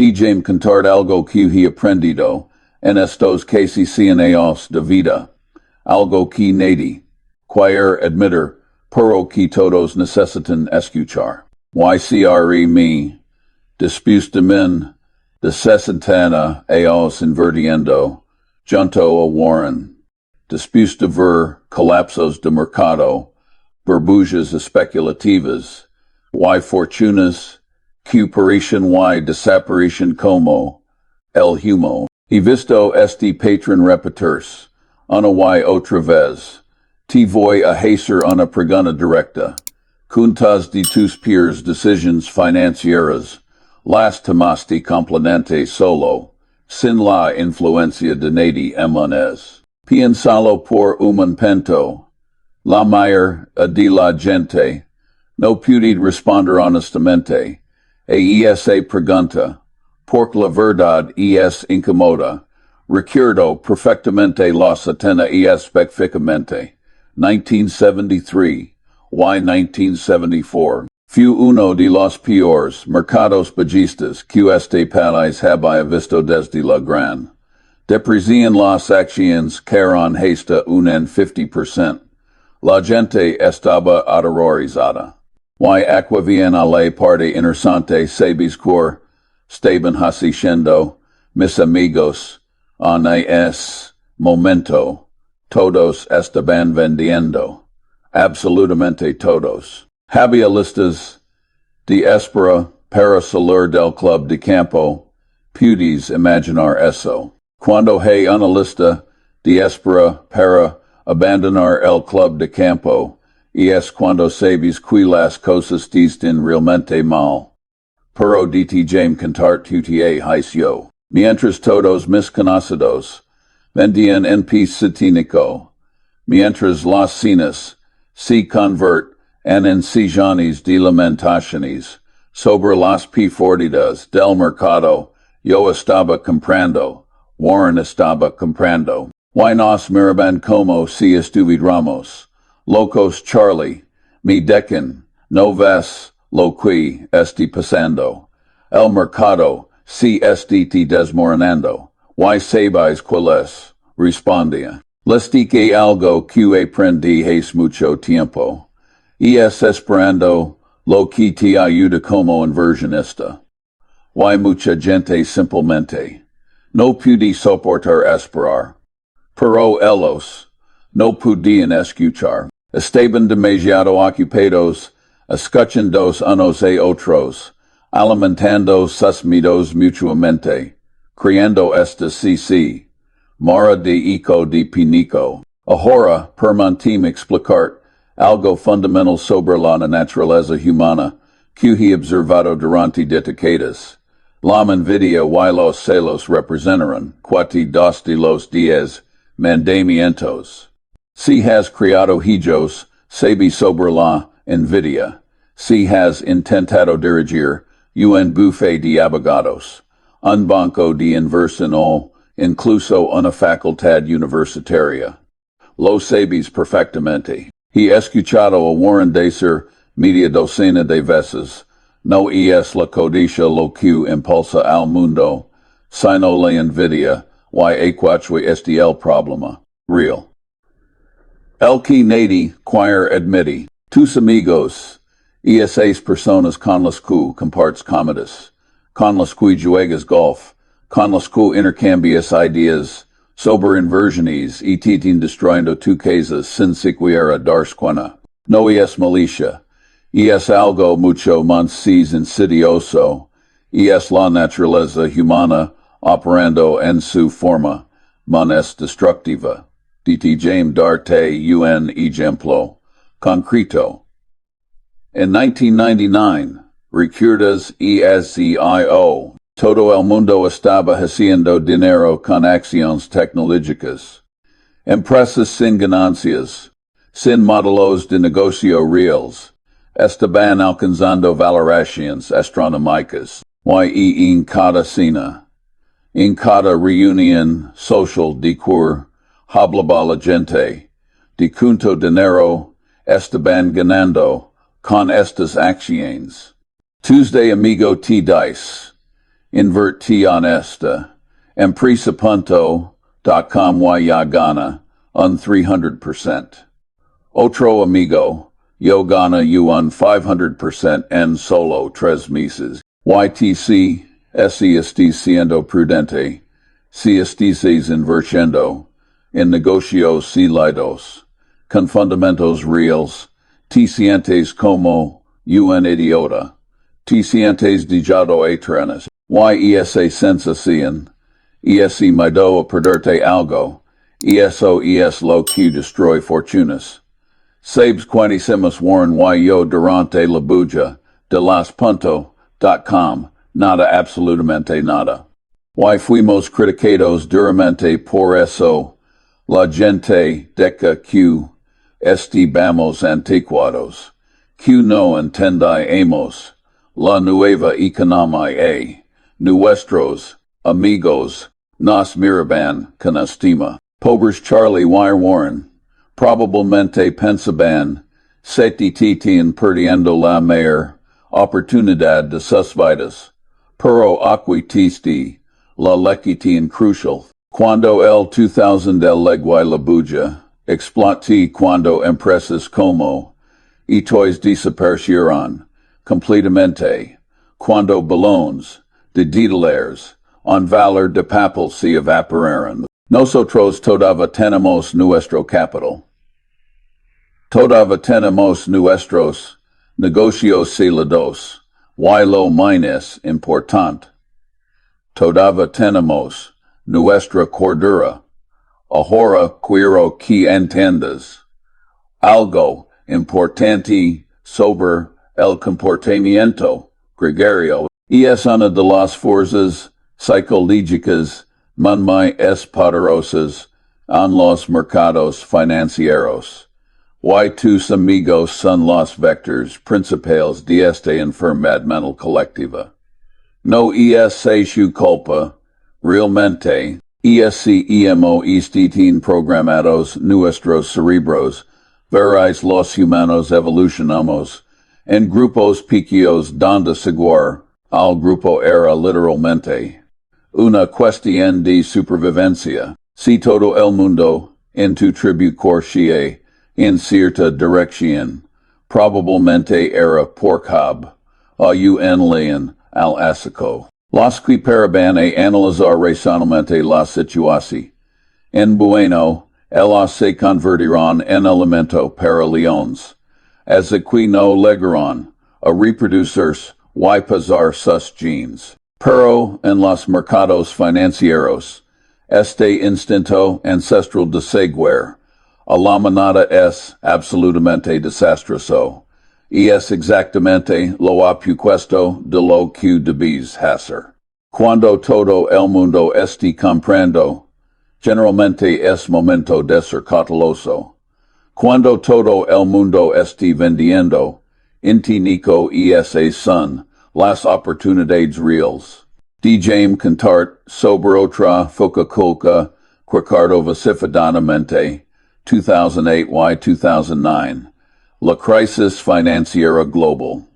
DJM cantar algo que he aprendido en estos casi 100 años de vida. Algo que nadie quiere admitir, pero que todos necesitan escuchar. YCRE me, después de min, de 60 años invirtiendo, junto a Warren. Después de ver colapsos de mercado, burbujas especulativas, y fortunas, que parecen y desaparecen como el humo. He visto este patrón repetirse, una y otra vez. Te voy a hacer una pregunta directa. Juntas de tus peers decisions financieras, las tomaste completamente solo, sin la influencia de nadie más. Piénsalo por un momento. La mayor de la gente no puede responder honestamente a esa pregunta, porque la verdad es incomoda. Recuerdo perfectamente la setenta y específicamente. 1973, y 1974. Fue uno de los peores mercados bajistas que este país había visto desde la gran depresión. Las acciones cayeron hasta un 50%. La gente estaba aterrorizada. Y aquavian a la parte interesante sabes que estaban haciendo mis amigos en ese momento. Todos estaban vendiendo. Absolutamente todos. Había listas de espera para salir del club de campo. Puedes imaginar eso. Cuando hay una lista de espera para abandonar el club de campo, es cuando sabes que las cosas están realmente mal. Pero DTJM cantar tuta hicio. Mientras todos mis conocidos vendían en cínico. Mientras las cenas se convert en sillones de lamentaciones sobre las pérdidas del mercado. Yo estaba comprando. Warren estaba comprando. Y nos miraban como si estuviéramos locos. Charlie, me dejen, no ves lo que está pasando. El mercado se está desmoronando. Y sabes cuál es, respondía. Les dije algo que aprendí hace mucho tiempo. Es esperando lo que te ayuda como inversionista. Y mucha gente simplemente no puede soportar esperar. Pero ellos no podían escuchar. Estaban demasiado ocupados, escuchando unos a otros, alimentando sus miedos mutuamente, creando esta CC. Mara de eco de pinico. Ahora, permitim explicar algo fundamental sobre la naturaleza humana que he observado durante décadas. La envidia y los celos representarán cuati dos de los 10 mandamientos. Si has creado hijos, sabe sobre la envidia. Si has intentado dirigir un buffet de abogados, un banco de inversión o incluso una facultad universitaria. Lo sabes perfectamente. He escuchado a Warren decir media docena de veces, no es la codicia lo que impulsa al mundo, sino la envidia, y aquachue este el problema. Real. El que nadie quiere admitir. Tus amigos, esas personas con las que compartes comidas, con las que juegas golf, con las que intercambias ideas sobre inversiones y titin destruyendo tu casa sin siquiera darse cuenta. No es malicia, es algo mucho más insidioso, es la naturaleza humana operando en su forma más destructiva. DTJM darte un ejemplo concreto. En 1999, recuerdas ESCIO. Todo el mundo estaba haciendo dinero con acciones tecnológicas. Empresas sin ganancias, sin modelos de negocio reales, estaban alcanzando valoraciones astronómicas. Y en cada cena, en cada reunión social de cur, hablaba la gente, de cuánto dinero estaban ganando con estas acciones. Tuesday amigo te dice, invert T on esta, empresa punto.com y ya gana, un 300%. Otro amigo, yo gana you un 500% en solo 3 meses. YTC, si estás siendo prudente, si estás invirtiendo, en negocios sólidos, con fundamentos reales, te sientes como un idiota, te sientes dejado atrás, esa sensación, miedo a perderte algo, eso es lo que destruye fortunas. Sabes cuantísimas warren yo durante la bulla de las punto.com, nada absolutamente nada. Fuimos criticados duramente por eso, la gente deca que estamos anticuados, que no entendemos la nueva economía, nuestros amigos nos miraban con estima. Pobres Charlie Warren, probablemente pensaban, se tienen perdiendo la mayor oportunidad de sus vidas, pero acquitiste la lección crucial. Cuando el 2000 del legua la bulla, exploté cuando empresas como todos desaparecieron completamente, cuando balones de dólares en valor de papel se evaporaron. Nosotros todavía tenemos nuestro capital. Todavía tenemos nuestros negocios sólidos, y lo más importante. Todavía tenemos nuestra cordura. Ahora quiero que entiendas algo importante sobre el comportamiento gregario. Es una de las fuerzas psicológicas más poderosas en los mercados financieros. Y tus amigos son los vectores principales de esta enfermedad mental colectiva. No es su culpa, realmente, están programados nuestros cerebros, veréis los humanos evolucionamos, en grupos pequeños donde seguir al grupo era literalmente una cuestión de supervivencia. Si todo el mundo en tu tribu corría en cierta dirección, probablemente era por cab, un león al asico. Los que paraban a analizar racionalmente la situación. En bueno, ellos se convertirán en alimento para leones. As que no llegarán a reproducirse y pasar sus genes. Pero en los mercados financieros, este instinto ancestral de seguir a la manada es absolutamente desastroso. Y es exactamente lo opuesto de lo que debes hacer. Cuando todo el mundo esté comprando, generalmente es momento de ser cauteloso. Cuando todo el mundo esté vendiendo, intinico son las oportunidades reales. De James Contart sobre otra focaculca, Ricardo vociferadamente, 2008 y 2009. La crisis financiera global.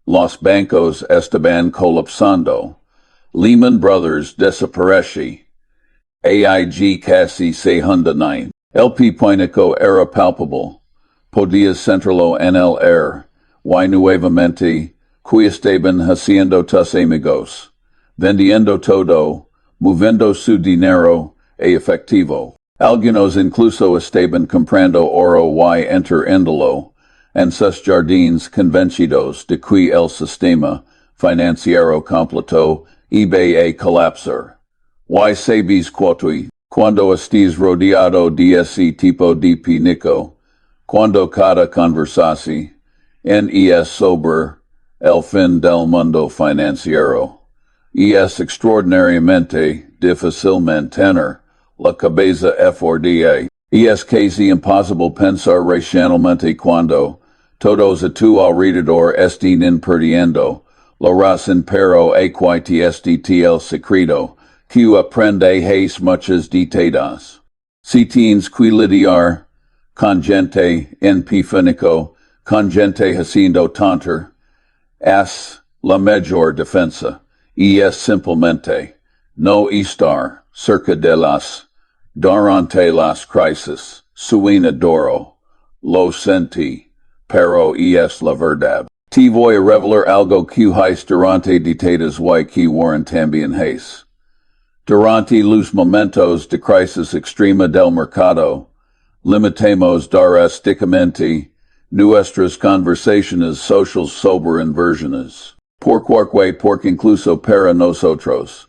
Los bancos estaban colapsando. Lehman Brothers desaparece. AIG casi se hunde. El pánico era palpable. Podías sentirlo en el aire. Y nuevamente, que estaban haciendo tus amigos. Vendiendo todo, moviendo su dinero e efectivo. Algunos incluso estaban comprando oro y enterrándolo en sus jardines convencidos de que el sistema financiero completo iba a colapsar. Y sabes que, cuando estés rodeado de ese tipo de pánico, cuando cada conversación es sobre el fin del mundo financiero, es extraordinariamente difícil mantener la cabeza fría. Es casi imposible pensar racionalmente cuando todos a tu alrededor estén perdiendo la razón pero acuite el secreto que aprende has muchas detadas. Si tienes que lidiar con gente en pifánico, con gente haciendo tonter, es la mejor defensa. es simplemente, no estar cerca de las, durante las crisis, suena duro, lo sentí, pero es la verdad. Te voy a revelar algo que hice durante detadas y que warren también hace. Durante los momentos de crisis extrema del mercado, limitemos drásticamente nuestras conversaciones sociales sobre inversiones. Porque incluso para nosotros,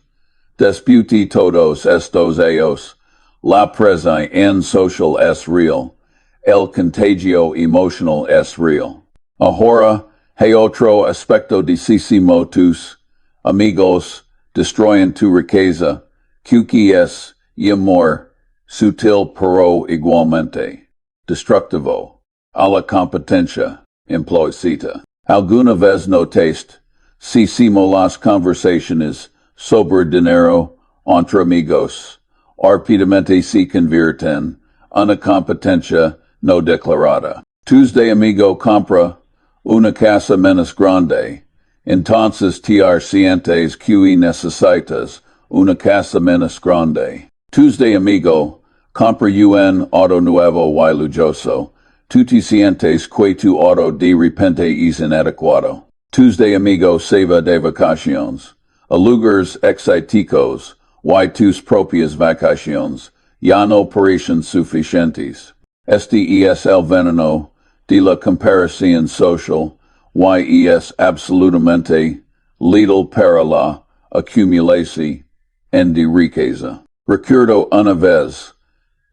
después todos estos años, la presa en social es real, el contagio emocional es real. Ahora, hay otro aspecto decisivo tus amigos destruyen tu riqueza, que es amor, sutil pero igualmente destructivo, a la competencia implícita. Alguna vez notaste, si las conversaciones sobre dinero entre amigos, rápidamente se convierten una competencia no declarada. Tuesday amigo compra una casa menos grande, entonces te sientes que necesitas una casa menos grande. Tuesday amigo compra un auto nuevo y lujoso, tú te sientes que tu auto de repente es inadecuado. Tuesday amigo se va de vacaciones, a lugares exóticos y tus propias vacaciones ya no parecen suficientes. Este es el veneno de la comparación social y es absolutamente letal para la acumulación de riqueza. Recuerdo una vez,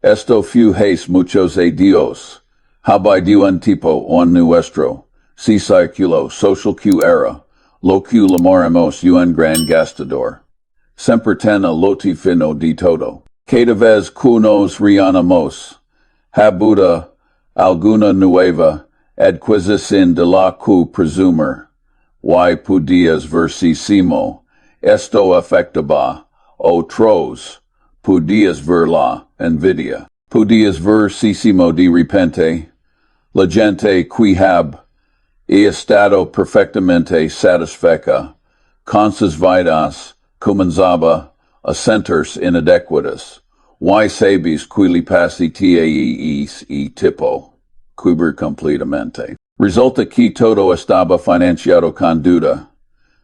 esto fue hace muchos años, había un tipo en nuestro círculo social que era, lo que llamaremos un gran gastador. Siempre ten el lote fino de todo. Cada vez que nos reunimos, habuda alguna nueva adquisición de la que presumir, y pudias versísimo, esto afectaba otros, pudias ver la envidia, pudias versísimo de repente, la gente que estado perfectamente satisfecha con sus vidas comenzaba a sentirse inadecuadas, y sabes que le pasa y tipo, cubrir completamente. Resulta que todo estaba financiado con duda.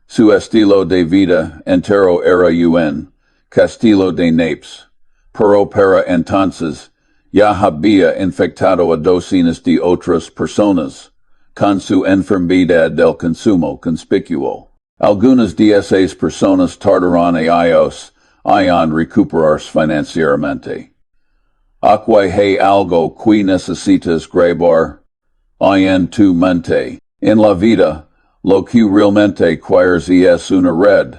Su estilo de vida entero era un castillo de naipes, pero para entonces ya había infectado a docenas de otras personas con su enfermedad del consumo conspicuo. Algunas de esas personas tardarán años en recuperarse financieramente. Aqua hay algo que necesitas grabar en tu mente. En la vida, lo que realmente quieres es una red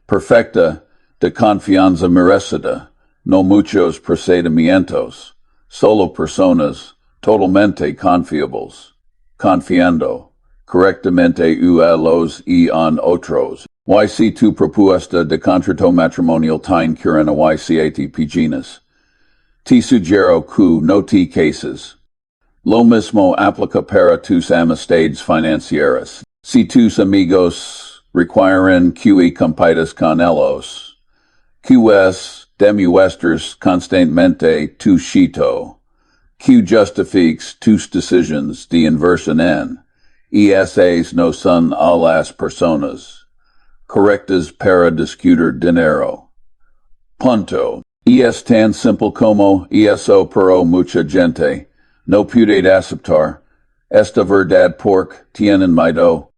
perfecta de confianza merecida, no muchos procedimientos, solo personas totalmente confiables, confiando correctamente los y en otros. Y si tu propuesta de contrato matrimonial tiene curana y siete páginas, te sugiero que no te cases. Lo mismo aplica para tus amistades financieras. Si tus amigos requieren que compitas con ellos, que demuestres constantemente tu chito, que justifiques tus decisiones de inversión en, esas no son a las personas correctas para discutir dinero. Punto. Es tan simple como eso pero mucha gente no puede aceptar esta verdad porque tienen miedo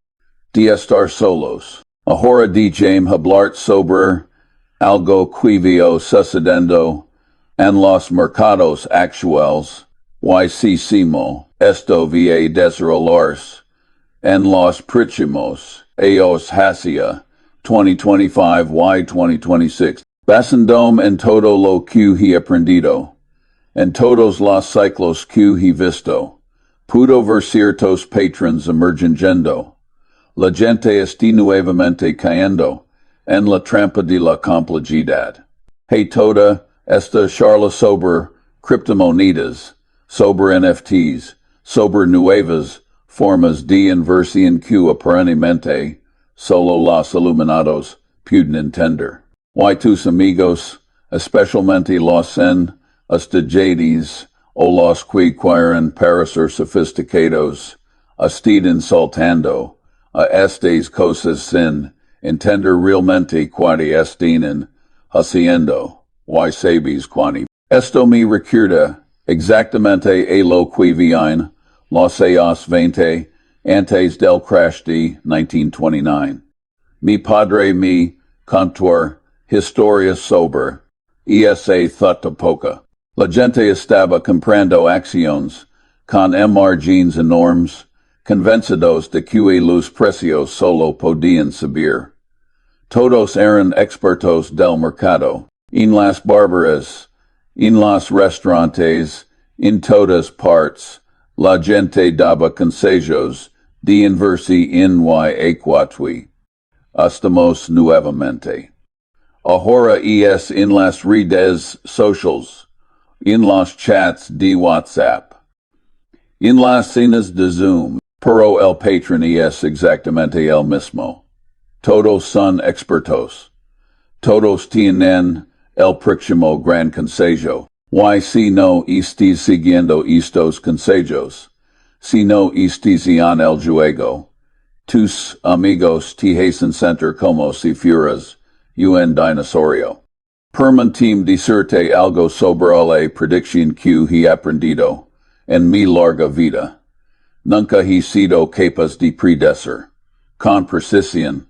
de estar solos. Ahora déjame hablar sobre algo que veo sucediendo en los mercados actuales, y esto va desarrollarse en los próximos años hacia 2025 y 2026. Basándome en todo lo que he aprendido, en todos los ciclos que he visto, puedo ver ciertos patrones emergiendo. La gente está nuevamente cayendo en la trampa de la complejidad. Hay toda esta charla sobre criptomonedas, sobre NFTs, sobre nuevas formas de inversión que aparentemente solo los iluminados puden intender. Y tus amigos, especialmente los en estudiantes o los que quieren parecer sofisticados, están insultando a estas cosas sin entender realmente cuándo están haciendo. Y sabes cuándo. Esto me recuerda exactamente a lo que vi en los años 20 antes del crash de 1929. Mi padre me contó historia sobre esa thought poca. La gente estaba comprando acciones con margins enormes, convencidos de que los precios solo podían subir. Todos eran expertos del mercado, en las barberías, en los restaurantes, en todas partes. La gente daba consejos de invertir en equatui. Estamos nuevamente. Ahora es en las redes sociales, en los chats de WhatsApp, en las cenas de Zoom, pero el patrón es exactamente el mismo. Todos son expertos. Todos tienen el próximo gran consejo. Y si no estés siguiendo estos consejos, si no estés en el juego, tus amigos te hacen sentir como si fueras un dinosaurio. Permitim decirte algo sobre la predicción que he aprendido en mi larga vida. Nunca he sido capaz de predecir, con precisión.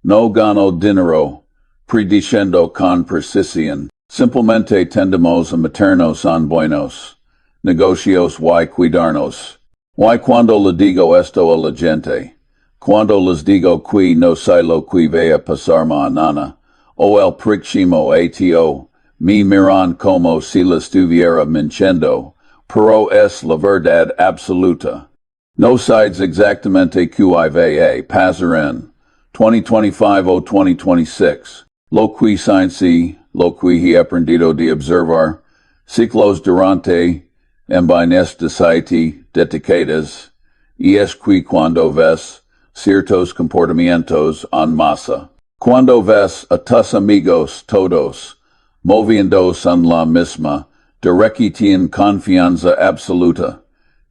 No gano dinero prediciendo con precisión. Simplemente tendemos a meternos en buenos negocios y cuidarnos. Y cuando le digo esto a la gente, cuando les digo que no sé lo que vaya a pasar mañana, o el próximo ato, me miran como si le estuviera mintiendo, pero es la verdad absoluta. No sabes exactamente que vaya a pasar en 2025 o 2026. Lo que science, lo que he aprendido de observar, ciclos durante bienes de society dedicadas, es que cuando ves ciertos comportamientos en masa, cuando ves a tus amigos todos moviéndose en la misma dirección confianza absoluta,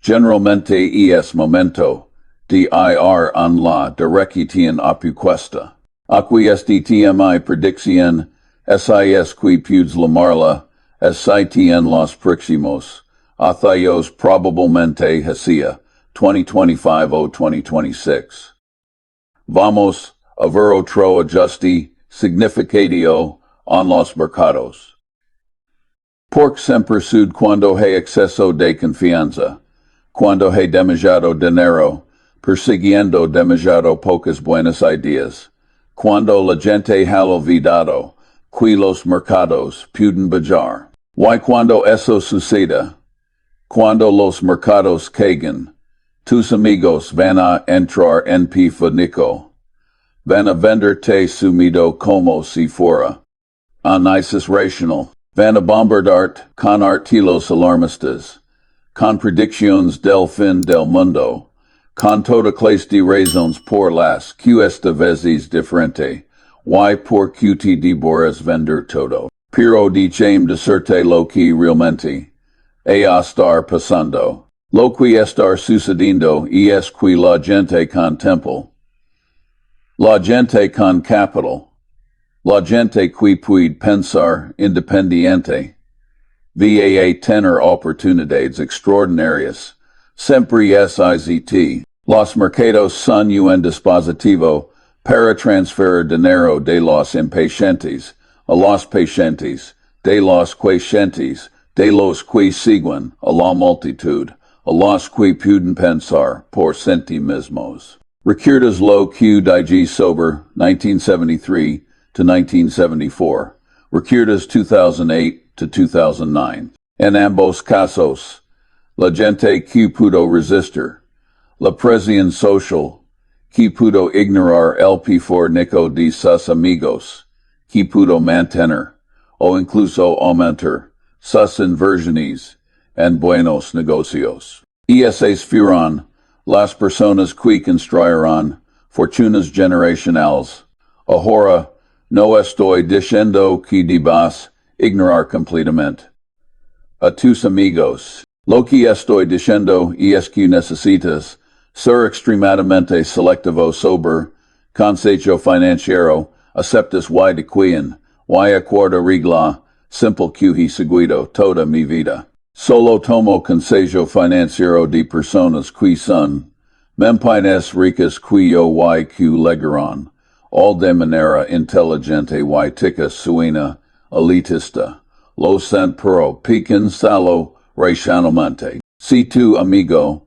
generalmente es momento de ir en la dirección opuesta. Aquí mi predicción, es que puedes lamarla, en los próximos, años probablemente hacia 2025 o 2026. Vamos a ver otro ajuste significativo en los mercados. Porque siempre sucede cuando hay exceso de confianza, cuando hay demasiado dinero, persiguiendo demasiado pocas buenas ideas, cuando la gente ha olvidado que los mercados pueden bajar. Y cuando eso suceda, cuando los mercados caigan, tus amigos van a entrar en pánico, van a venderte sumido como si fuera análisis racional, van a bombardarte con artículos alarmistas, con predicciones del fin del mundo, con toda clase de razones por las que esta veces diferente, y por que te devoras vender todo. Pero déjame decirte lo que realmente estar pasando. Lo que está sucediendo es que la gente con tiempo, la gente con capital, la gente que puede pensar independiente, va a tener oportunidades extraordinarias. Siempre es IZT. Los mercados son un dispositivo para transferir dinero de los impacientes a los pacientes, de los quiescentes, de los que siguen a la multitud, a los que pueden pensar por sí mismos. Recuerdas lo que dije sobre 1973 to 1974. Recuerdas 2008 to 2009. En ambos casos, la gente que pudo resistir, la presión social, que pudo ignorar el pornico de sus amigos, que pudo mantener, o incluso aumentar, sus inversiones en buenos negocios. Esas fueron las personas que construyeron fortunas generacionales. Ahora, no estoy diciendo que debas ignorar completamente. A tus amigos. Lo que estoy diciendo es que necesitas ser extremadamente selectivo sobre consejo financiero, aceptas y de quien, y acuerdo regla, simple que he seguido toda mi vida. Solo tomo consejo financiero de personas que son mempines ricas que yo y que legaron, all de manera inteligente y tica suena, elitista. Lo sant pero pecan salo racionalmente. Si tu amigo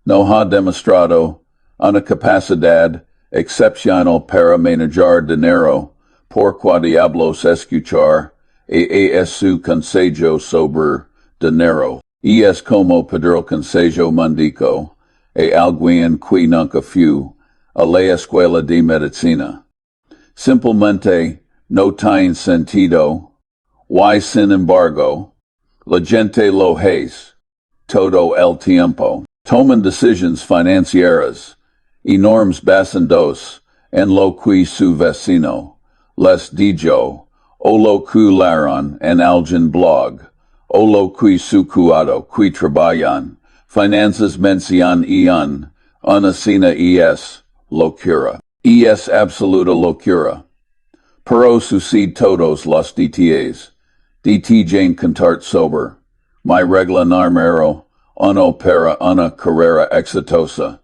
no ha demostrado una capacidad excepcional para manejar dinero, por qua diablos escuchar es su consejo sobre dinero. Es como pedir consejo mundico alguien que nunca fue a la escuela de medicina. Simplemente no tiene sentido. Y sin embargo, la gente lo hace todo el tiempo. Toman decisiones financieras enormes basados en lo que su vecino les dijo, o lo que leyeron en algún blog, o lo que su cuado que trabajan, finanzas mencionan una cena es locura. Es absoluta locura. Pero sucede todos los días. Jane cantart sober. Mi regla narmero, uno para una carrera exitosa.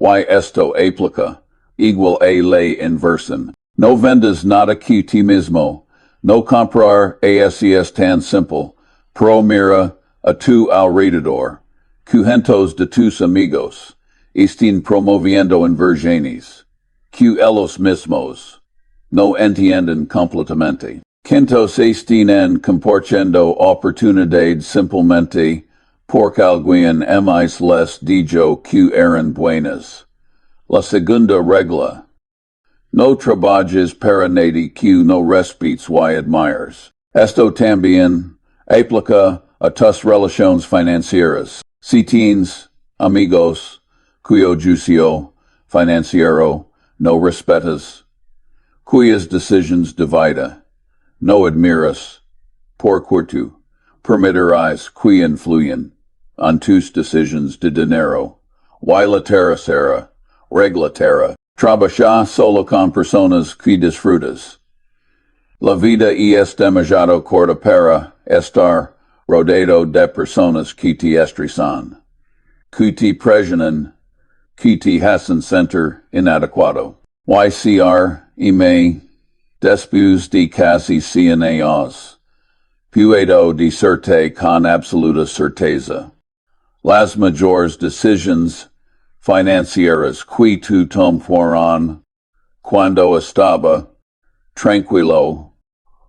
Y esto aplica, igual a ley inversa. No vendas nada que ti mismo. No comprar es tan simple. Pero mira a tu alrededor. Cujentos de tus amigos. Están promoviendo inversiones. Que ellos mismos no entienden completamente. Quintos están compartiendo oportunidades simplemente porque alguien más les dijo que eran buenas. La segunda regla. No trabajes para nadie que no respetes y admires. Esto también aplica a tus relaciones financieras. Si tienes amigos cuyo juicio financiero no respetas, cuyas decisiones de vida no admiras, por cuanto permitirás que influyen en tus decisiones de dinero, y la tercera regla trabaja solo con personas que disfrutas. La vida es demasiado corta para estar rodeado de personas que te estresan, que te presionan, que te hacen sentir inadecuado. YCR y me después de casi 100 años, puedo decirte con absoluta certeza. Las mayores decisiones financieras que tu tomaron cuando estaba tranquilo,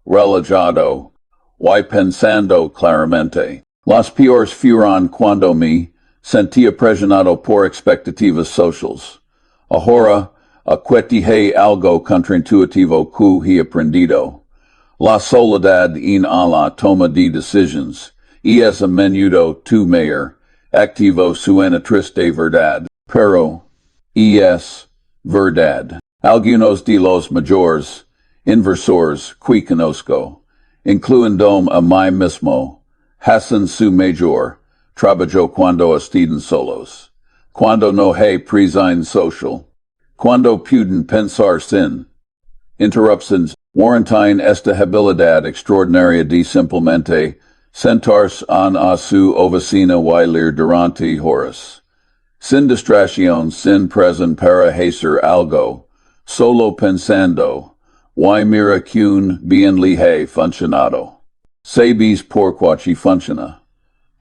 relajado, y pensando claramente. Las peores fueron cuando me sentía presionado por expectativas sociales. Ahora, aquetije algo contraintuitivo que he aprendido. La soledad en la toma de decisiones es a menudo tu mayor activo suena triste verdad, pero es verdad. Algunos de los mayores inversores que conozco, incluyendo a mí mismo, hacen su mayor trabajo cuando están solos, cuando no hay presión social, cuando pueden pensar sin interrupciones. Warrantin esta habilidad extraordinaria de simplemente sentarse en a su oficina y leer durante horas. Sin distracción, sin presión para hacer algo, solo pensando, y mira que bien le ha funcionado. Sabes por qué funciona.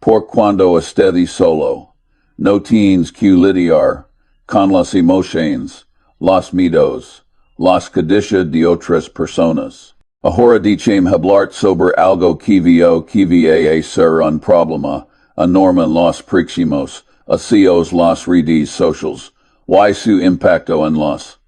Por cuando estés solo, no tienes que lidiar con las emociones, los miedos, las quejas de otras personas. Ahora déjame hablar sobre algo que veo que va a ser un problema enorme en los próximos años las redes sociales, y su impacto en las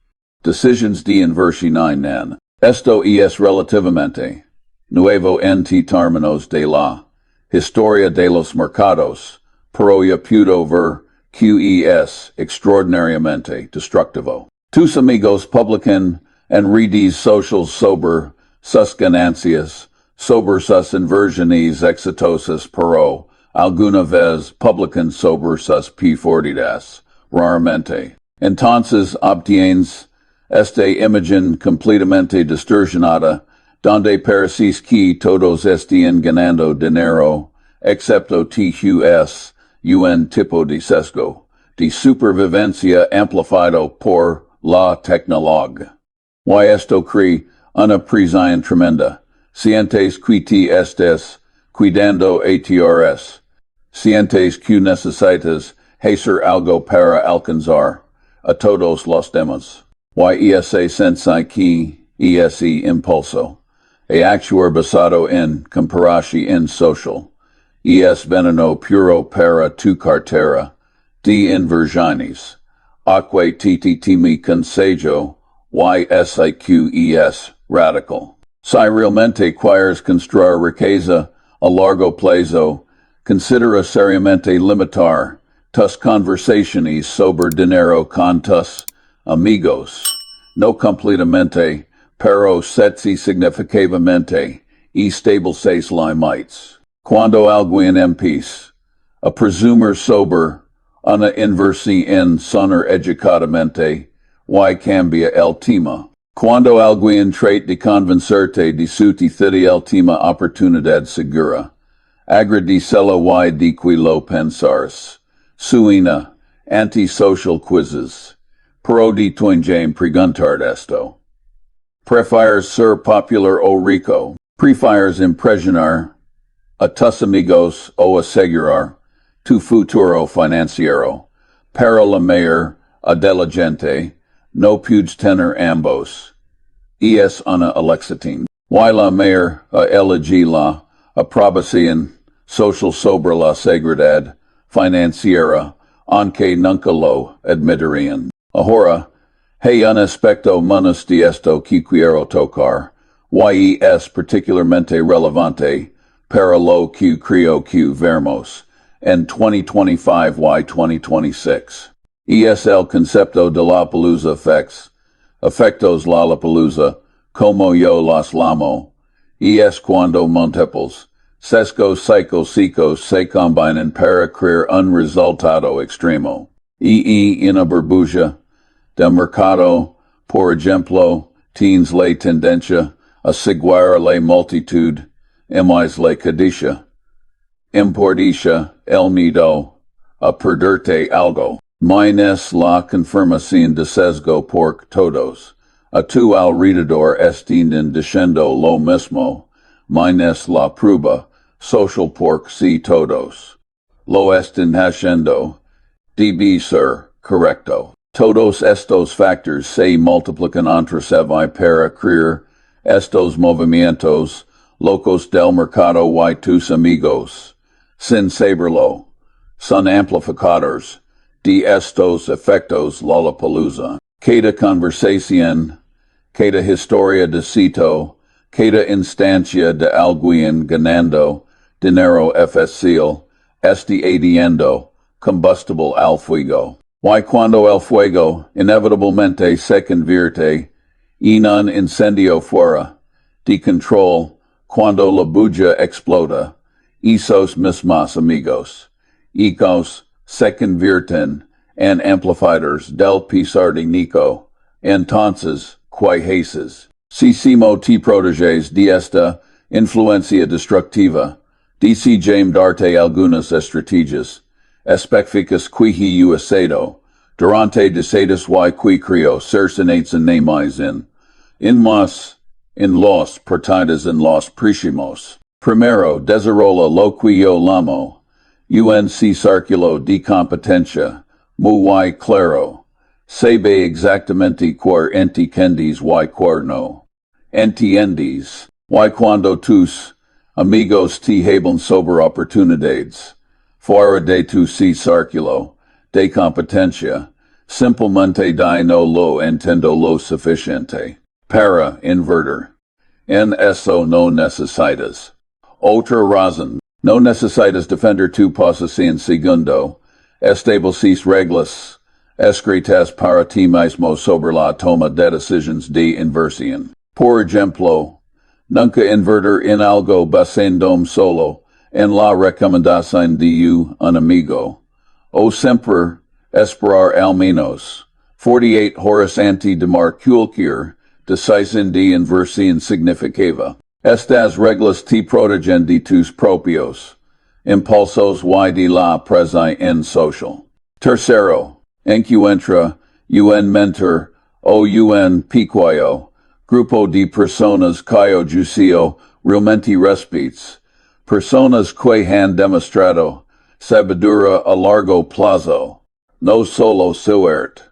decisiones de inversión. Esto es relativamente nuevo en términos de la historia de los mercados, pero ya puedo ver que es extraordinariamente destructivo. Tus amigos publican and redes socials sober, sus ganancias, sober sus inversiones exitosos pero, alguna vez publican sober sus p40das, raramente. Entonces obtienes esta imagen completamente distorsionada, donde parece que todos estén ganando dinero, excepto TQS, un tipo de sesgo, de supervivencia amplificado por la tecnología. Y esto cree una presión tremenda. Sientes que te estés cuidando atrs. Sientes que necesitas hacer algo para alcanzar a todos los demás. Y ese sense que ese impulso actuar basado en comparación en social. Es veneno puro para tu cartera de inversiones. Aqua mi consejo YSIQES radical. Si realmente quieres construir riqueza a largo plazo, considera seriamente limitar tus conversaciones sobre dinero con tus amigos. No completamente, pero setsi significativamente, y stabilices limites. Cuando alguien empieza a presumir sobre una inversión en sonar educadamente, y cambia el tema. Cuando alguien trata de convencerte de su el tema oportunidad segura, agradecelo y de que lo pensars. Suena, anti-social quizzes. Pero de tuingame preguntar esto. Prefieres ser popular o rico. Prefieres impresionar a tus amigos o asegurar tu futuro financiero. Para la mayor diligente, no puedes tener ambos. Es una elección. Y la mayor elegir la aprobación social sobre la seguridad financiera, aunque nunca lo admitirían. Ahora, hay un aspecto menos de esto que quiero tocar, y es particularmente relevante para lo que creo que veremos en 2025 y 2026. Es el concepto de la palusa efectos la palusa, como yo los llamo, es cuando múltiples sesgos psicos se combinan para crear un resultado extremo. Una burbuja de mercado, por ejemplo, tienes la tendencia a seguir la multitud, más la codicia, importicia el miedo a perderte algo. Minus la confirmación de sesgo por todos. A tu alrededor están diciendo lo mismo, minus la prueba, social por si todos. Lo están haciendo, debe ser correcto. Todos estos factores se multiplican entre sí para crear estos movimientos locos del mercado y tus amigos, sin saberlo, son amplificadores de estos efectos Lollapalooza. Cada conversación, cada historia de cito, cada instancia de alguien ganando dinero fácil, adiendo combustible al fuego. Y cuando el fuego inevitablemente se convierte en un incendio fuera de control, cuando la bulla explota, esos mismos amigos, ecos se convierten en amplificadores del pesar de Nico. Entonces, ¿qué haces? Si te proteges de esta influencia destructiva, déjame darte algunas estrategias específicas que he usado durante décadas y que creo cercenadas en más en los partidos en los próximos. Primero, desarrolla lo que yo llamo círculo de competencia, muy claro. Sabe exactamente cuál entiendes y cuál no. Entiendes. Y cuando tus amigos te hablan sobre oportunidades, fuera de tu círculo de competencia, simplemente di no lo entiendo lo suficiente. Para invertir. En eso no necesitas. Otra razón. No necesitas defender tu posición segundo. Estableces reglas Escritas para ti mismo sobre la toma de decisiones de inversión. Por ejemplo, nunca invertir en algo basandome solo en la recomendación de un amigo. O siempre esperar al menos 48 horas antes de tomar cualquier decisión de inversión significativa. Estas reglas te protegen de tus propios impulsos y de la presa en social. Tercero, encuentra un mentor o un pequeño grupo de personas cuyo juicio realmente respetas. Personas que han demostrado sabiduría a largo plazo, no solo suerte.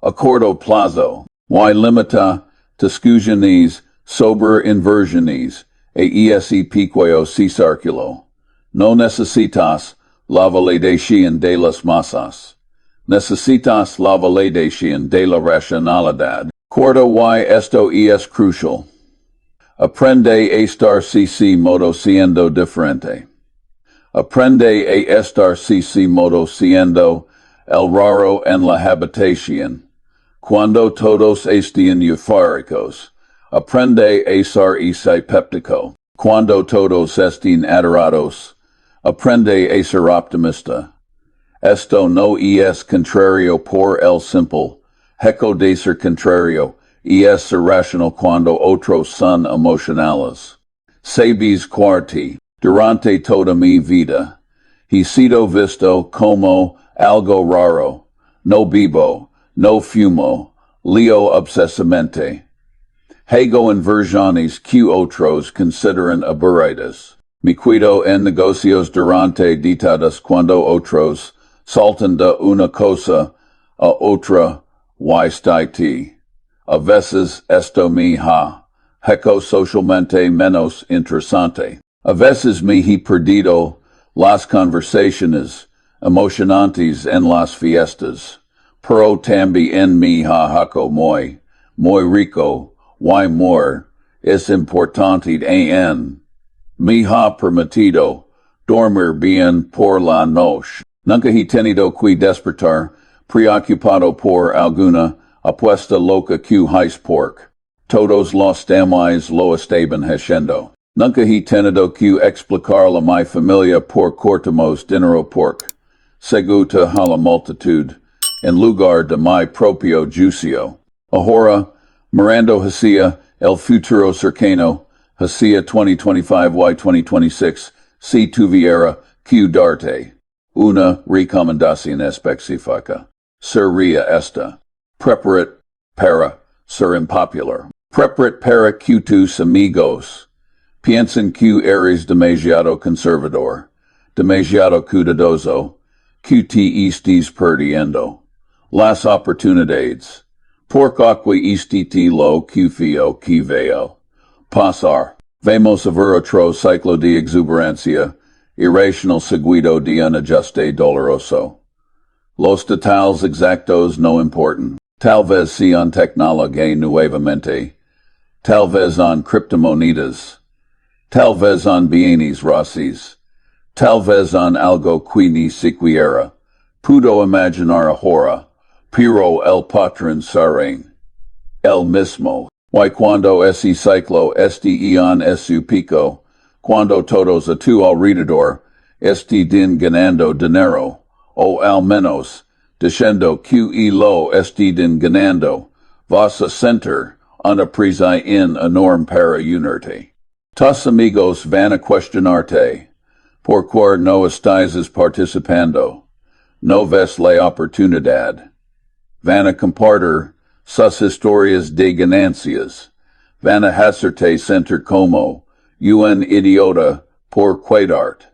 A corto plazo, y limita discusiones sobre inversiones e ese pequeño círculo. No necesitas la validación de las masas. Necesitas la validación de la racionalidad. Cuarto y esto es crucial. Aprende a estar casi modo siendo diferente. Aprende a estar casi modo siendo el raro en la habitación. Cuando todos estén eufóricos, aprende a ser escéptico. Cuando todos estén adorados, aprende a ser optimista. Esto no es contrario por el simple hecho de ser contrario, es ser racional cuando otros son emocionales. Sabes cuarti, durante toda mi vida, he sido visto como algo raro, no vivo, no fumo, leo obsesamente. Hago inversiones que otros consideran aburridas. Me cuido en negocios durante décadas cuando otros saltan de una cosa a otra y ti. A veces esto me ha hecho socialmente menos interesante. A veces me he perdido las conversaciones emocionantes en las fiestas. Pero también me ha hecho muy rico y muy es importante en. Me ha permitido dormir bien por la noche. Nunca he tenido que despertar preocupado por alguna apuesta loca que hice porque todos los demás lo estaban haciendo. Nunca he tenido que explicarle a mi familia por cortamos dinero porque seguta a la multitud en lugar de mi propio juicio. Ahora, mirando hacia el futuro cercano, hacia 2025 y 2026, si tuviera que darte una recomendación específica, sería esta. Prepárate para ser impopular. Prepárate para que tus amigos piensen que eres demasiado conservador, demasiado cuidadoso, que te estés perdiendo las oportunidades. Porque este lo que feo que veo pasar. Vemos a ver otro ciclo de exuberancia, irracional seguido de un ajuste doloroso. Los detalles exactos no importan. Tal vez sean tecnología nuevamente. Tal vez en criptomonedas. Tal vez en bienes raíces. Tal vez en algo que ni siquiera puedo imaginar ahora, pero el patrón será el mismo. Y cuando ese ciclo esté en su pico, cuando todos a tu alrededor estén ganando dinero, o al menos diciendo que lo estén ganando, vas a sentir una prisa enorme para unirte. Tus amigos van a cuestionarte, ¿por qué no estás participando? No ves la oportunidad. Van a compartir sus historias de ganancias. Van a hacerte sentir como un idiota por cuidarte.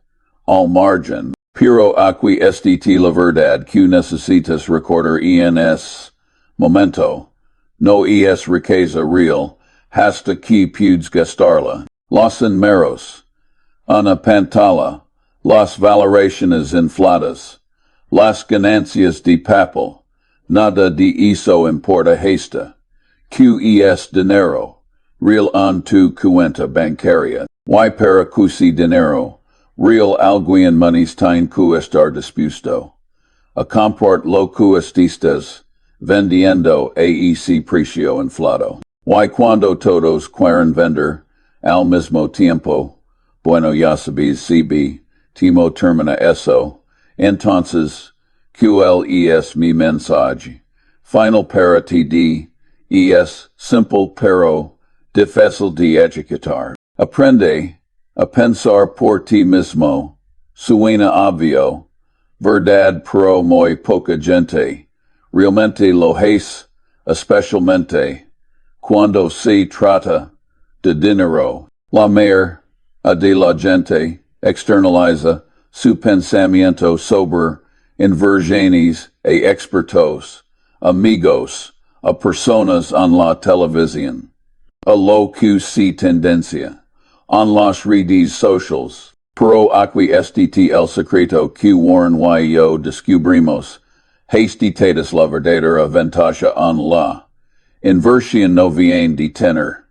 Al margen, pero aquí está la verdad que necesitas recordar en ese momento. No es riqueza real, hasta que puedes gastarla. Los números, una pantalla, las valoraciones infladas, las ganancias de papel, nada de eso importa hasta que es dinero, real en tu cuenta bancaria, y para que dinero, real alguien manes tiene que estar dispuesto a comprar lo que estés vendiendo AEC precio inflado. Y cuando todos quieren vender al mismo tiempo, bueno ya sabes CB, Timo termina eso, entonces, QL es mi mensaje. Final para TD, es simple pero difícil de ejecutar. Aprende a pensar por ti mismo, suena obvio, verdad pero muy poca gente, realmente lo es, especialmente, cuando se trata de dinero. La mayor de la gente externaliza su pensamiento sobre inversiones expertos, amigos, a personas en la televisión, a lo que se tendencia, en las redes sociales. Pero aquí este el secreto que Warren y yo descubrimos, hastitatis la verdadera ventaja en la inversión no viene de tener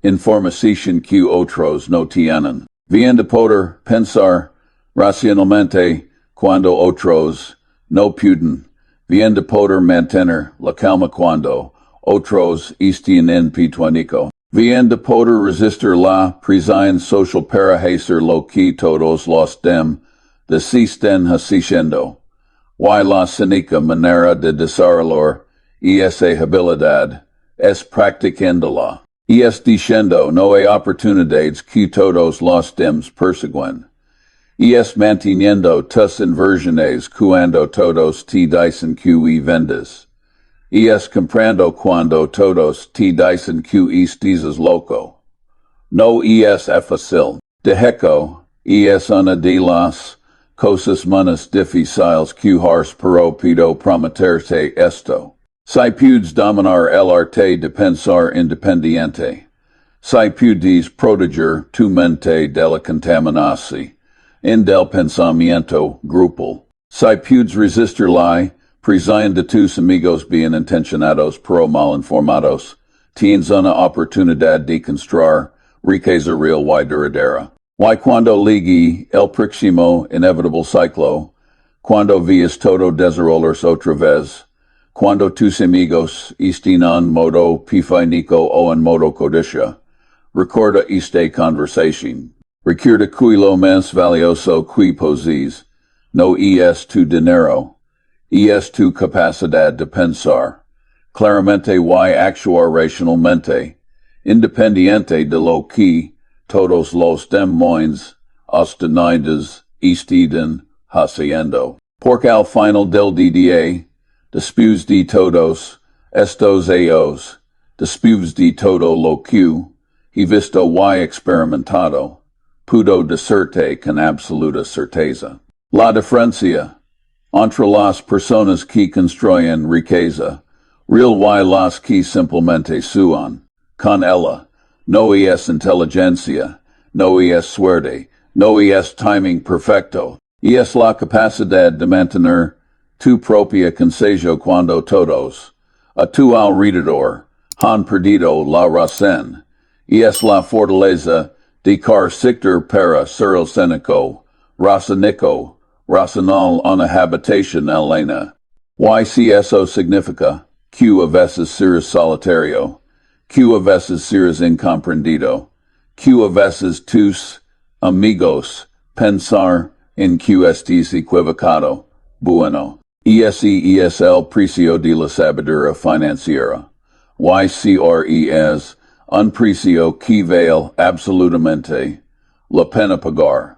información que otros no tienen. Viene de poder pensar racionalmente cuando otros no pueden. Viene de poder mantener la calma cuando otros están en pánico. Viene de poder resistir la presión social para hacer lo que todos los dem desisten haciendo. Y la cínica manera de desarrollar esa habilidad es practicándola. Es diciendo no hay oportunidades que todos los dems persiguen. Es manteniendo tus inversiones cuando todos te dicen que vendes. Es comprando cuando todos te dicen que estás loco. No es fácil. De hecho, es una de las cosas más difíciles que has pero pido prometerte esto. Si puedes dominar el arte de pensar independiente. Si puedes proteger tu mente de la contaminación en del pensamiento grupal. Si puedes resistir la presión de tus amigos bien intencionados pero mal informados, tienes una oportunidad de construir riqueza real y duradera. Y cuando llegue el próximo inevitable ciclo, cuando veas todo desarrollarse otra vez, cuando tus amigos estén en modo pifánico o en modo codicia, recuerda esta conversación. Recuerda que lo más valioso que posees no es tu dinero, es tu capacidad de pensar claramente y actuar racionalmente, independiente de lo que todos los demás hostilidades estén haciendo. Porque al final del día, después de todos estos años, después de todo lo que he visto y experimentado, puedo decirte con absoluta certeza. La diferencia entre las personas que construyen riqueza, real y las que simplemente sueñan, con ella, no es inteligencia, no es suerte, no es timing perfecto, es la capacidad de mantener tu propia consejo cuando todos, a tu alrededor, han perdido la razón, es la fortaleza de car sector para ser el cénico, razonico, racional una habitación elena. Y si eso significa, que a veces seres solitario, que a veces seres incomprendido, que a veces tus amigos pensar en que estés equivocado, bueno. Ese es el precio de la sabiduría financiera. YCRE es un precio que vale absolutamente la pena pagar.